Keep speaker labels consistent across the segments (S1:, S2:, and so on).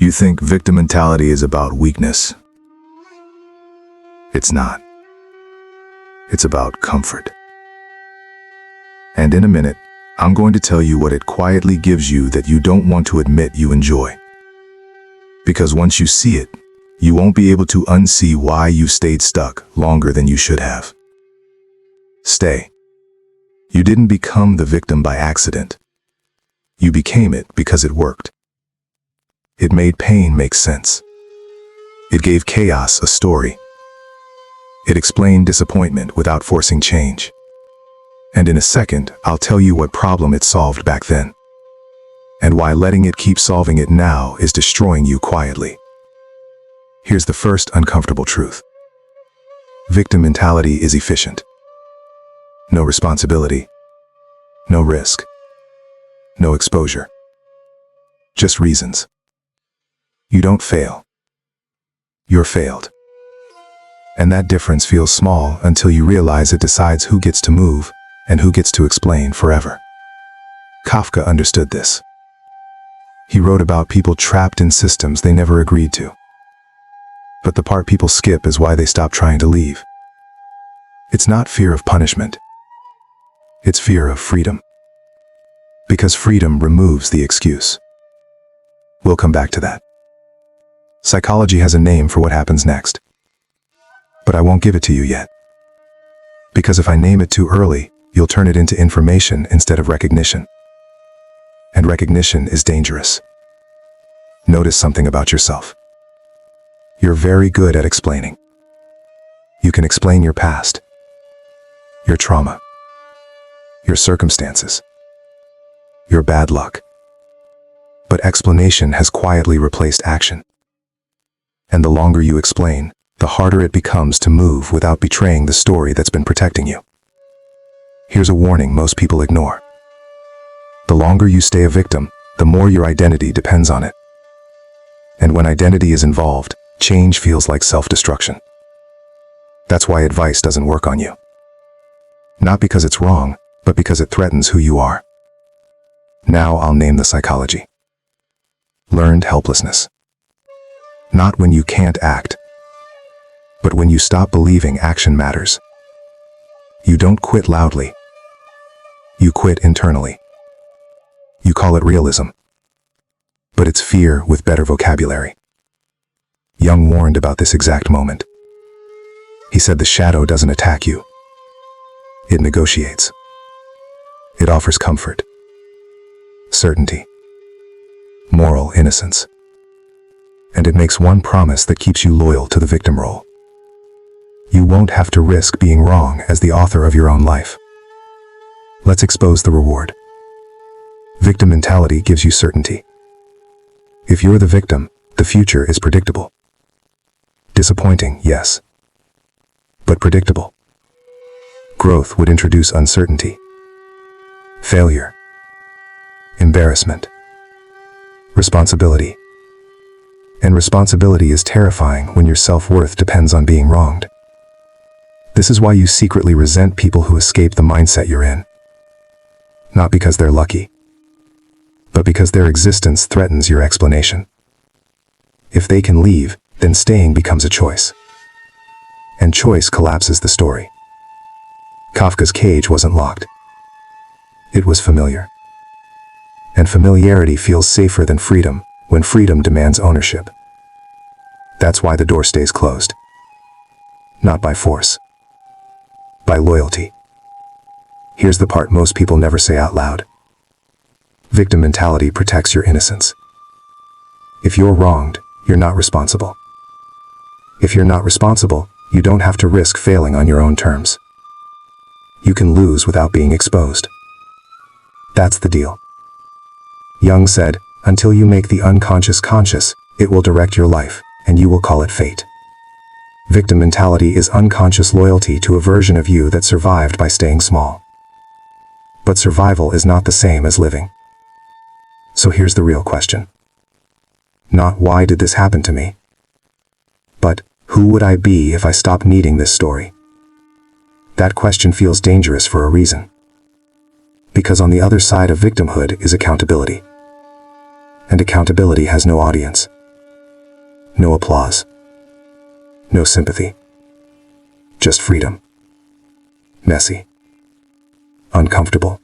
S1: You think victim mentality is about weakness. It's not. It's about comfort. And in a minute, I'm going to tell you what it quietly gives you that you don't want to admit you enjoy. Because once you see it, you won't be able to unsee why you stayed stuck longer than you should have. Stay. You didn't become the victim by accident. You became it because it worked. It made pain make sense. It gave chaos a story. It explained disappointment without forcing change. And in a second, I'll tell you what problem it solved back then. And why letting it keep solving it now is destroying you quietly. Here's the first uncomfortable truth. Victim mentality is efficient. No responsibility. No risk. No exposure. Just reasons. You don't fail. You're failed. And that difference feels small until you realize it decides who gets to move and who gets to explain forever. Kafka understood this. He wrote about people trapped in systems they never agreed to. But the part people skip is why they stop trying to leave. It's not fear of punishment. It's fear of freedom. Because freedom removes the excuse. We'll come back to that. Psychology has a name for what happens next. But I won't give it to you yet. Because if I name it too early, you'll turn it into information instead of recognition. And recognition is dangerous. Notice something about yourself. You're very good at explaining. You can explain your past, your trauma, your circumstances, your bad luck. But explanation has quietly replaced action. And the longer you explain, the harder it becomes to move without betraying the story that's been protecting you. Here's a warning most people ignore. The longer you stay a victim, the more your identity depends on it. And when identity is involved, change feels like self-destruction. That's why advice doesn't work on you. Not because it's wrong, but because it threatens who you are. Now I'll name the psychology. Learned helplessness. Not when you can't act, but when you stop believing action matters. You don't quit loudly. You quit internally. You call it realism. But it's fear with better vocabulary. Jung warned about this exact moment. He said the shadow doesn't attack you. It negotiates. It offers comfort, certainty, moral innocence. And it makes one promise that keeps you loyal to the victim role. You won't have to risk being wrong as the author of your own life. Let's expose the reward. Victim mentality gives you certainty. If you're the victim, the future is predictable. Disappointing, yes, but predictable. Growth would introduce uncertainty, failure, embarrassment, responsibility. And responsibility is terrifying when your self-worth depends on being wronged. This is why you secretly resent people who escape the mindset you're in. Not because they're lucky, but because their existence threatens your explanation. If they can leave, then staying becomes a choice. And choice collapses the story. Kafka's cage wasn't locked. It was familiar. And familiarity feels safer than freedom when freedom demands ownership. That's why the door stays closed. Not by force. By loyalty. Here's the part most people never say out loud. Victim mentality protects your innocence. If you're wronged, you're not responsible. If you're not responsible, you don't have to risk failing on your own terms. You can lose without being exposed. That's the deal. Jung said, until you make the unconscious conscious, it will direct your life, and you will call it fate. Victim mentality is unconscious loyalty to a version of you that survived by staying small. But survival is not the same as living. So here's the real question. Not why did this happen to me? But who would I be if I stopped needing this story? That question feels dangerous for a reason. Because on the other side of victimhood is accountability. And accountability has no audience.
S2: No applause. No sympathy. Just freedom. Messy. Uncomfortable.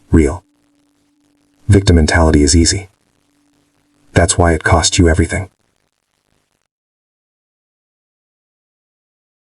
S2: Real. Victim mentality is easy. That's why it cost you everything.